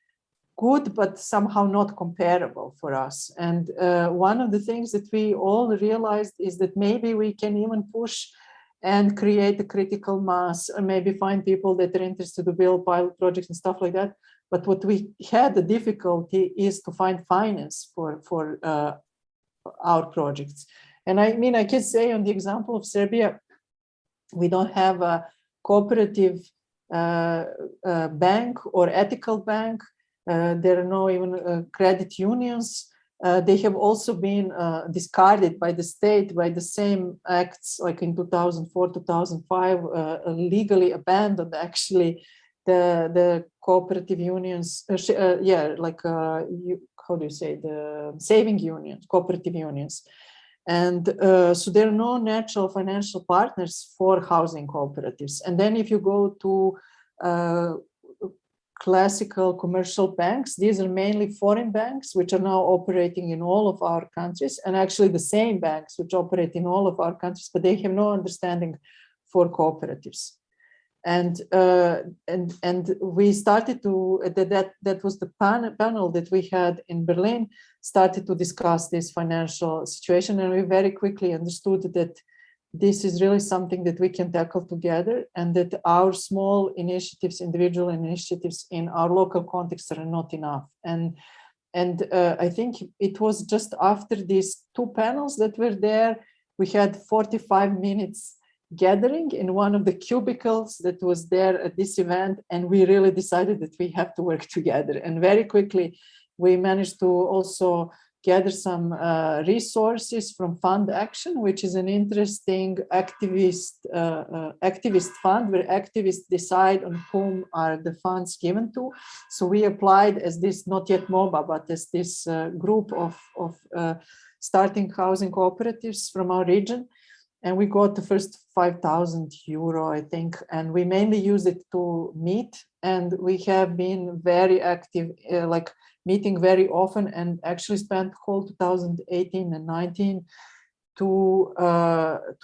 Speaker 2: good, but somehow not comparable for us. And one of the things that we all realized is that maybe we can even push and create a critical mass, and maybe find people that are interested to build pilot projects and stuff like that. But what we had the difficulty is to find finance for our projects. And I mean, I can say on the example of Serbia, we don't have a cooperative bank or ethical bank. There are no even credit unions. They have also been discarded by the state by the same acts, like in 2004, 2005, legally abandoned actually the cooperative unions. How do you say, the saving unions, cooperative unions. And so there are no natural financial partners for housing cooperatives. And then if you go to classical commercial banks, these are mainly foreign banks, which are now operating in all of our countries, and actually the same banks which operate in all of our countries, but they have no understanding for cooperatives. And we started to, that was the panel that we had in Berlin, started to discuss this financial situation, and we very quickly understood that this is really something that we can tackle together, and that our small initiatives, individual initiatives in our local context are not enough. And I think it was just after these two panels that were there, we had 45 minutes gathering in one of the cubicles that was there at this event, and we really decided that we have to work together. And very quickly, we managed to also gather some resources from Fund Action, which is an interesting activist fund where activists decide on whom are the funds given to. So we applied as this, not yet MOBA, but as this group of starting housing cooperatives from our region. And we got the first €5,000, I think. And we mainly use it to meet and we have been very active, like meeting very often, and actually spent whole 2018 and 19 to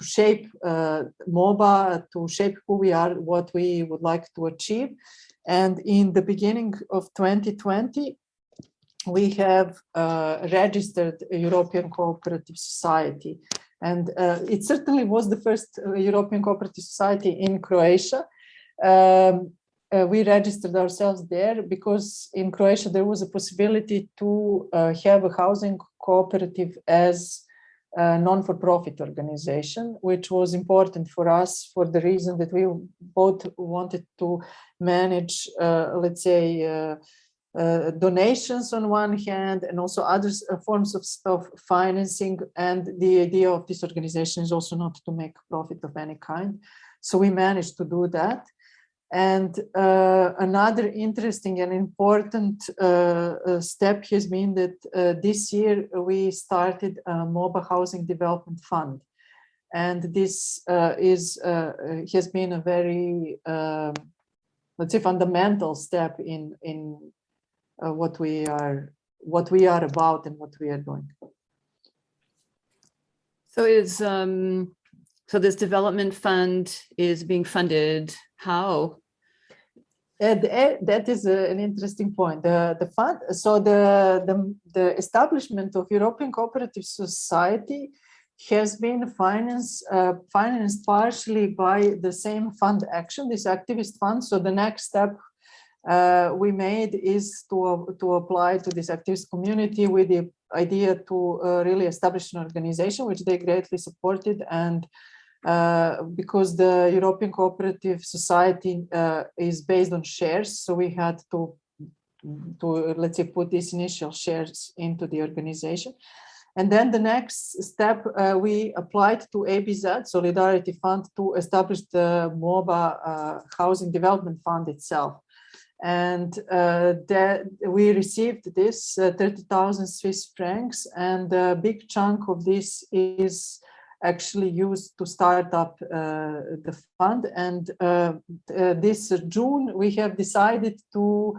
Speaker 2: shape MOBA, to shape who we are, what we would like to achieve. And in the beginning of 2020, we have registered a European Cooperative Society. And it certainly was the first European Cooperative Society in Croatia. We registered ourselves there because in Croatia there was a possibility to have a housing cooperative as a non-for-profit organization, which was important for us for the reason that we both wanted to manage, let's say, donations on one hand, and also other forms of financing. And the idea of this organization is also not to make profit of any kind. So we managed to do that. And another interesting and important step has been that this year we started a MOBA Housing Development Fund. And this has been a very, let's say, fundamental step in what we are about and what we are doing.
Speaker 1: So this development fund is being funded how?
Speaker 2: That is an interesting point. The fund, so the establishment of European Cooperative Society has been financed partially by the same fund action, this activist fund. So the next step we made is to apply to this activist community with the idea to really establish an organization, which they greatly supported. And because the European Cooperative Society is based on shares, so we had to let's say put these initial shares into the organization. And then the next step, we applied to ABZ, Solidarity Fund, to establish the MOBA Housing Development Fund itself. And that we received this 30,000 Swiss francs, and a big chunk of this is actually used to start up the fund. And this June, we have decided to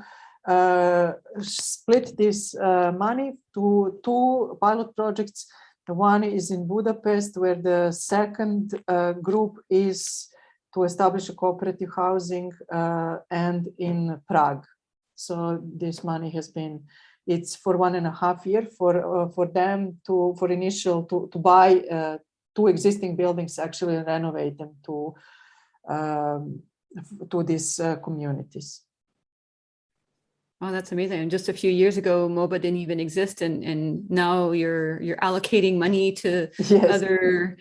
Speaker 2: split this money to two pilot projects. The one is in Budapest, where the second group is to establish a cooperative housing, and in Prague. So this money has been, it's for 1.5 years for them to buy two existing buildings, actually renovate them to these communities.
Speaker 1: Oh, that's amazing. And just a few years ago, MOBA didn't even exist, and now you're allocating money to other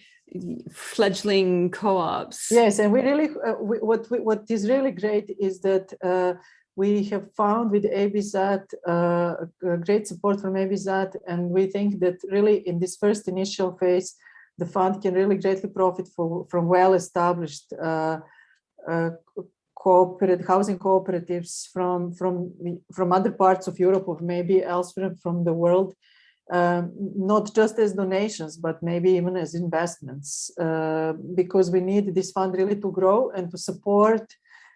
Speaker 1: fledgling co-ops.
Speaker 2: Yes, and we really what is really great is that we have found with ABZ great support from ABZ, and we think that really in this first initial phase, the fund can really greatly profit from well-established housing cooperatives from other parts of Europe or maybe elsewhere from the world, not just as donations, but maybe even as investments, because we need this fund really to grow and to support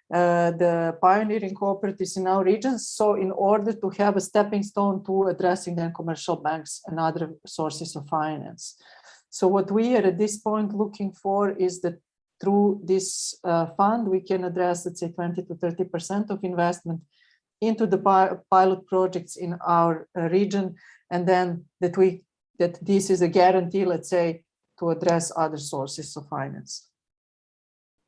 Speaker 2: the pioneering cooperatives in our regions. So in order to have a stepping stone to addressing then commercial banks and other sources of finance. So what we are at this point looking for is that through this fund, we can address, let's say, 20 to 30% of investment into the pilot projects in our region, and then that this is a guarantee, let's say, to address other sources of finance.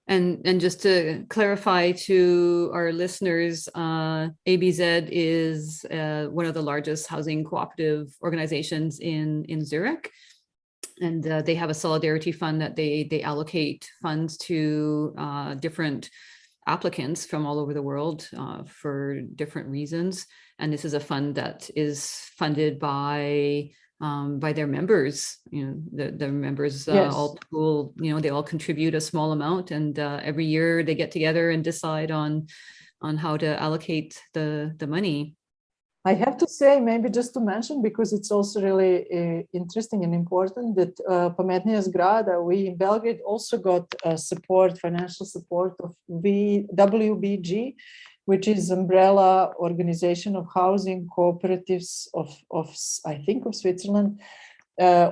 Speaker 1: And just to clarify to our listeners, ABZ is one of the largest housing cooperative organizations in Zurich. And they have a solidarity fund that they allocate funds to different applicants from all over the world for different reasons. And this is a fund that is funded by their members. You know, the members all pool, you know, they all contribute a small amount, and every year they get together and decide on how to allocate the money.
Speaker 2: I have to say, maybe just to mention, because it's also really interesting and important, that Pametnija Zgrada, we in Belgrade also got financial support of WBG, which is umbrella organization of housing cooperatives of I think of Switzerland,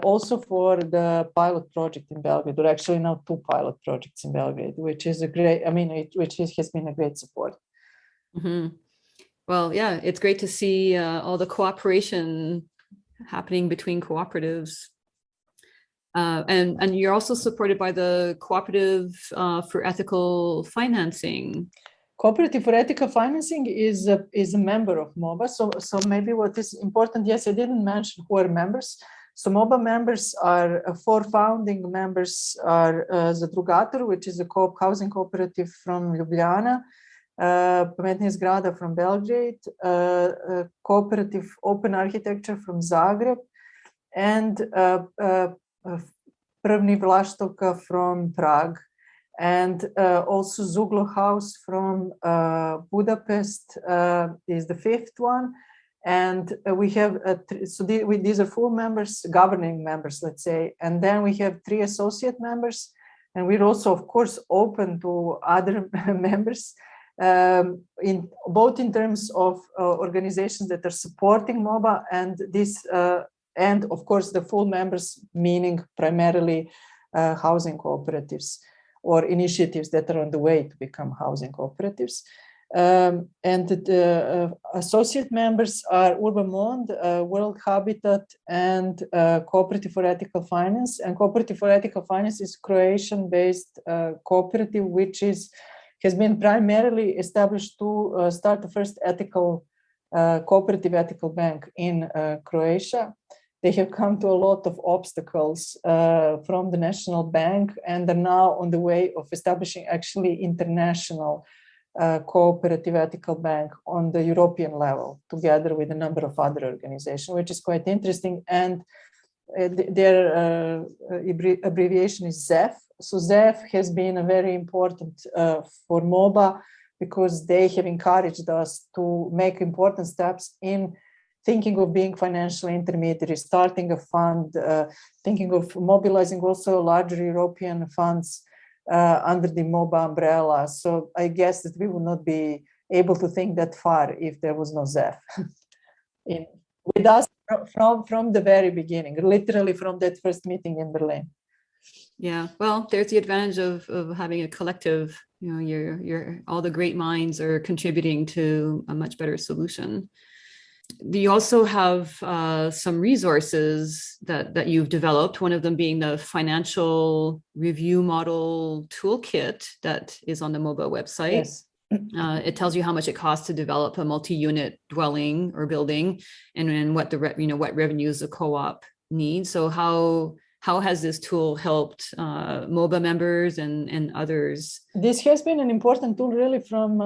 Speaker 2: also for the pilot project in Belgrade. There are actually now 2 pilot projects in Belgrade, which is a great, has been a great support.
Speaker 1: Mm-hmm. Well, yeah, it's great to see all the cooperation happening between cooperatives. And you're also supported by the Cooperative for Ethical Financing.
Speaker 2: Cooperative for Ethical Financing is a member of MOBA. So maybe what is important, yes, I didn't mention who are members. So MOBA members are 4 founding members are Zadrugator, which is a housing cooperative from Ljubljana, Pametnija Zgrada from Belgrade, Cooperative Open Architecture from Zagreb, and Prvni Vlaštovka from Prague, and also Zuglo House from Budapest is the 5th one. And we have, these are full members, governing members, let's say. And then we have 3 associate members. And we're also, of course, open to other members, in both in terms of organizations that are supporting MOBA and this, and of course, the full members, meaning primarily housing cooperatives or initiatives that are on the way to become housing cooperatives. And the associate members are Urbamond, World Habitat, and Cooperative for Ethical Finance. And Cooperative for Ethical Finance is Croatian-based cooperative, which has been primarily established to start the first cooperative ethical bank in Croatia. They have come to a lot of obstacles from the National Bank and are now on the way of establishing actually international cooperative ethical bank on the European level, together with a number of other organizations, which is quite interesting. And their abbreviation is ZEF. So ZEF has been a very important for MOBA because they have encouraged us to make important steps in thinking of being financial intermediaries, starting a fund, thinking of mobilizing also larger European funds under the MOBA umbrella. So I guess that we would not be able to think that far if there was no ZEF with us from the very beginning, literally from that first meeting in Berlin.
Speaker 1: Yeah, well, there's the advantage of having a collective. You know, you're all the great minds are contributing to a much better solution. You also have some resources that you've developed, one of them being the financial review model toolkit that is on the MOBA website.
Speaker 2: Yes.
Speaker 1: It tells you how much it costs to develop a multi-unit dwelling or building, and what what revenues the co-op needs. So how has this tool helped MOBA members and others?
Speaker 2: This has been an important tool really from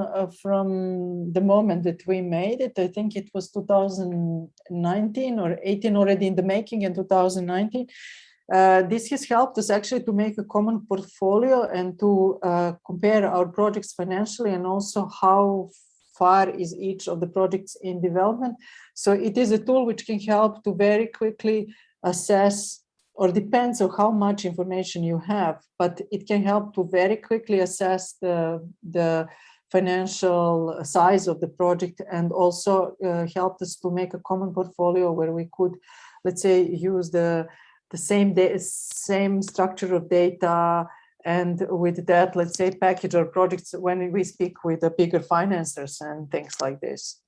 Speaker 2: the moment that we made it. I think it was 2019 or 18 already in the making in 2019. This has helped us actually to make a common portfolio and to compare our projects financially, and also how far is each of the projects in development. So it is a tool which can help to very quickly assess, or depends on how much information you have, but it can help to very quickly assess the financial size of the project, and also helped us to make a common portfolio where we could, let's say, use the same structure of data, and with that, let's say, package our projects when we speak with the bigger financiers and things like this.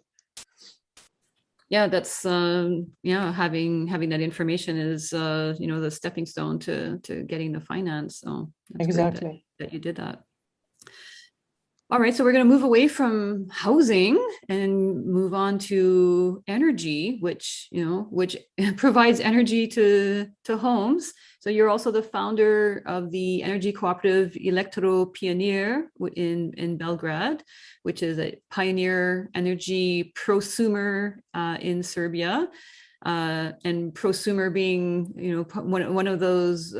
Speaker 1: Yeah, that's having that information is the stepping stone to getting the finance. So that's
Speaker 2: exactly
Speaker 1: great that you did that. All right, so we're going to move away from housing and move on to energy, which provides energy to homes. So you're also the founder of the energy cooperative Elektropionir in Belgrade, which is a pioneer energy prosumer in Serbia. And prosumer being, one of those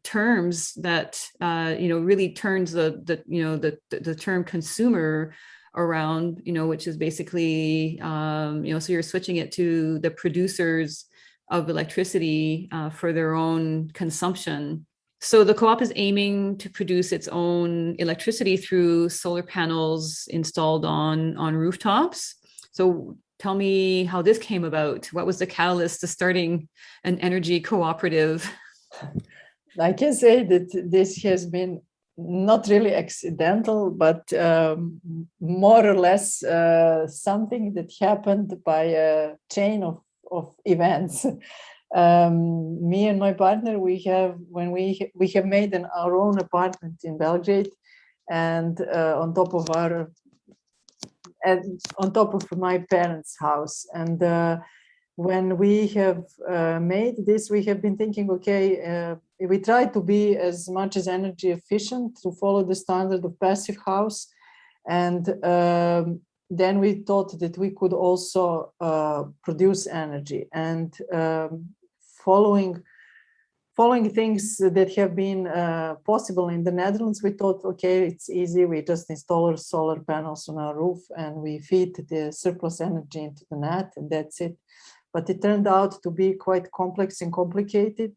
Speaker 1: terms that really turns the term consumer around, which is basically so you're switching it to the producers of electricity for their own consumption. So the co-op is aiming to produce its own electricity through solar panels installed on rooftops. So tell me how this came about. What was the catalyst to starting an energy cooperative?
Speaker 2: I can say that this has been not really accidental, but more or less something that happened by a chain of events. Me and my partner, we have made our own apartment in Belgrade, and on top of my parents' house. And when we have made this, we have been thinking, okay, we try to be as much as energy efficient to follow the standard of passive house. And then we thought that we could also produce energy. And following things that have been possible in the Netherlands, we thought, okay, it's easy. We just install our solar panels on our roof and we feed the surplus energy into the net, and that's it. But it turned out to be quite complex and complicated,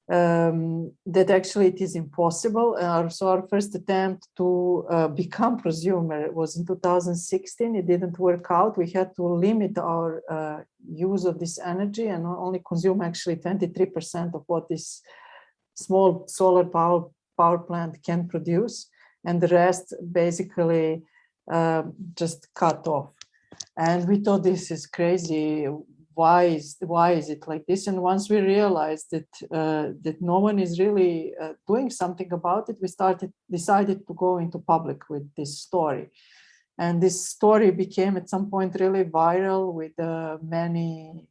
Speaker 2: that actually it is impossible. So our first attempt to become prosumer was in 2016. It didn't work out. We had to limit our use of this energy and only consume actually 23% of what this small solar power plant can produce. And the rest basically just cut off. And we thought, this is crazy. Why is it like this? And once we realized that no one is really doing something about it, we decided to go into public with this story. And this story became at some point really viral with many.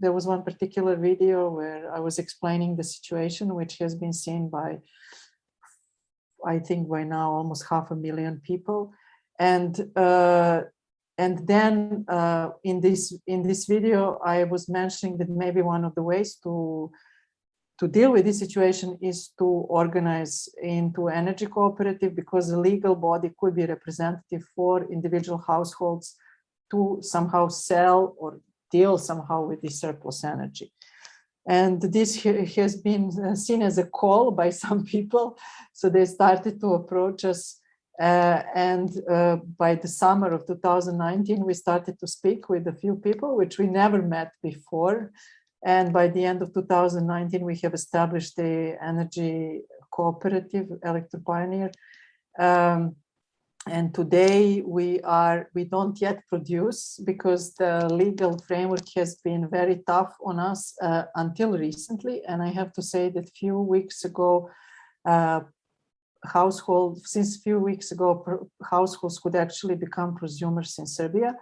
Speaker 2: There was one particular video where I was explaining the situation, which has been seen by, I think by now, almost 500,000 people. And then in this video, I was mentioning that maybe one of the ways to deal with this situation is to organize into energy cooperative, because the legal body could be representative for individual households to somehow sell or deal somehow with the surplus energy. And this has been seen as a call by some people. So they started to approach us. And by the summer of 2019, we started to speak with a few people, which we never met before. And by the end of 2019, we have established the energy cooperative, Elektropionir. And today we don't yet produce because the legal framework has been very tough on us until recently. And I have to say that few weeks ago, households could actually become prosumers in Serbia.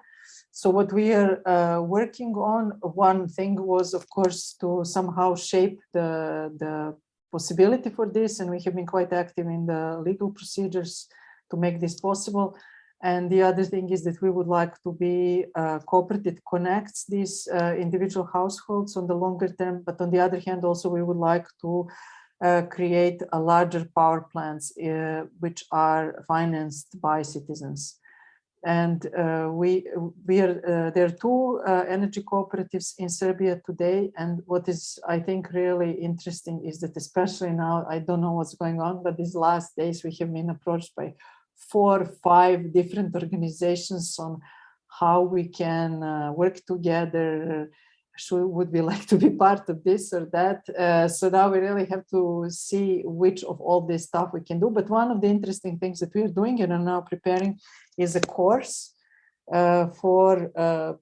Speaker 2: So what we are working on, one thing was, of course, to somehow shape the possibility for this. And we have been quite active in the legal procedures to make this possible. And the other thing is that we would like to be cooperative connects these individual households on the longer term. But on the other hand, also we would like to create a larger power plants which are financed by citizens. And there are two energy cooperatives in Serbia today. And what is, I think, really interesting is that, especially now, I don't know what's going on, but these last days we have been approached by 4 or 5 different organizations on how we can work together. Would we like to be part of this or that? So now we really have to see which of all this stuff we can do. But one of the interesting things that we are doing and are now preparing is a course for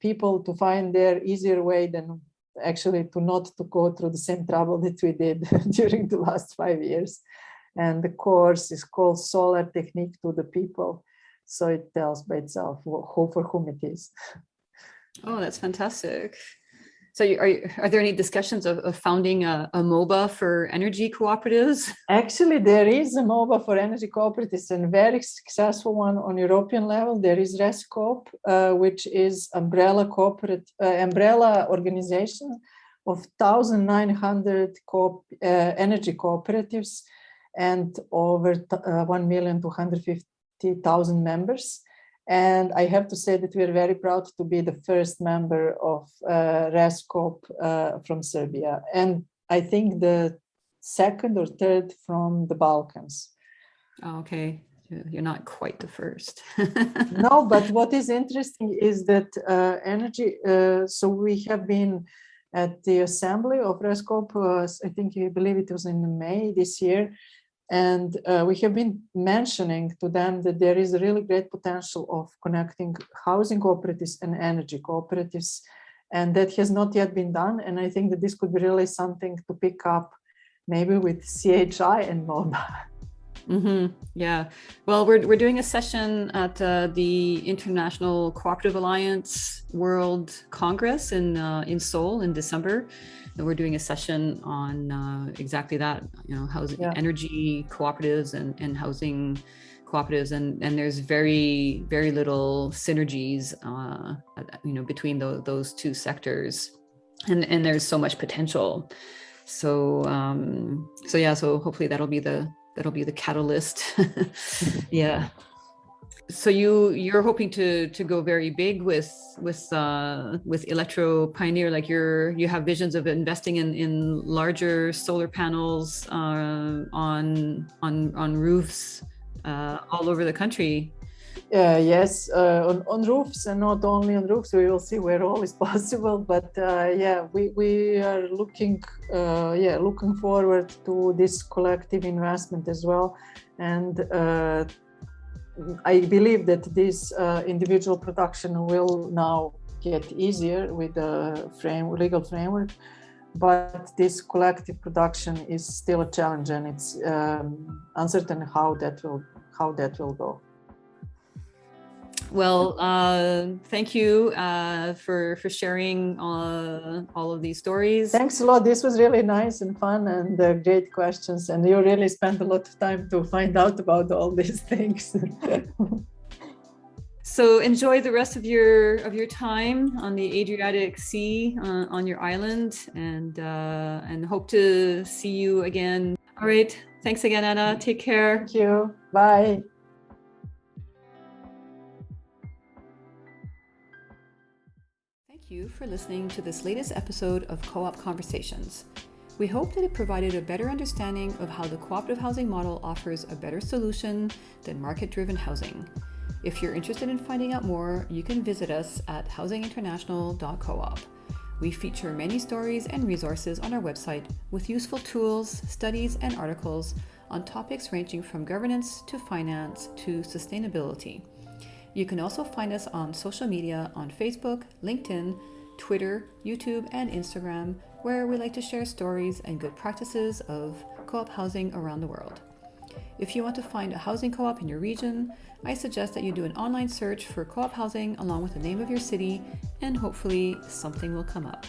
Speaker 2: people to find their easier way than actually to go through the same trouble that we did during the last 5 years. And the course is called Solar Technique to the People. So it tells by itself for whom it is.
Speaker 1: Oh, that's fantastic. So are there any discussions of founding a MOBA for energy cooperatives?
Speaker 2: Actually, there is a MOBA for energy cooperatives, and a very successful one on European level. There is ResCoop, which is umbrella organization of 1,900 energy cooperatives and over 1,250,000 members. And I have to say that we are very proud to be the first member of ResCoop from Serbia. And I think the second or third from the Balkans.
Speaker 1: Oh, okay. You're not quite the first.
Speaker 2: No, but what is interesting is that energy, so we have been at the assembly of RESCOP, I believe it was in May this year, and we have been mentioning to them that there is a really great potential of connecting housing cooperatives and energy cooperatives, and that has not yet been done. And I think that this could be really something to pick up maybe with CHI and MOBA.
Speaker 1: Mm-hmm. Yeah. Well, we're doing a session at the International Cooperative Alliance World Congress in Seoul in December, and we're doing a session on exactly that. Housing, energy cooperatives and housing cooperatives, and there's very very little synergies, between those two sectors, and there's so much potential. So hopefully that'll be the catalyst. Yeah. So you're hoping to go very big with Elektropionir, like you have visions of investing in larger solar panels on roofs all over the country.
Speaker 2: Yes, on roofs, and not only on roofs. We will see where all is possible. But we are looking forward to this collective investment as well. And I believe that this individual production will now get easier with the legal framework. But this collective production is still a challenge, and it's uncertain how that will go.
Speaker 1: Well, thank you for sharing all of these stories.
Speaker 2: Thanks a lot. This was really nice and fun, and great questions. And you really spent a lot of time to find out about all these things.
Speaker 1: So enjoy the rest of your time on the Adriatic Sea on your island, and hope to see you again. All right. Thanks again, Ana. Take care.
Speaker 2: Thank you. Bye.
Speaker 1: Thank you for listening to this latest episode of Co-op Conversations. We hope that it provided a better understanding of how the cooperative housing model offers a better solution than market-driven housing. If you're interested in finding out more, you can visit us at housinginternational.coop. We feature many stories and resources on our website with useful tools, studies, and articles on topics ranging from governance to finance to sustainability. You can also find us on social media on Facebook, LinkedIn, Twitter, YouTube, and Instagram, where we like to share stories and good practices of co-op housing around the world. If you want to find a housing co-op in your region, I suggest that you do an online search for co-op housing along with the name of your city, and hopefully something will come up.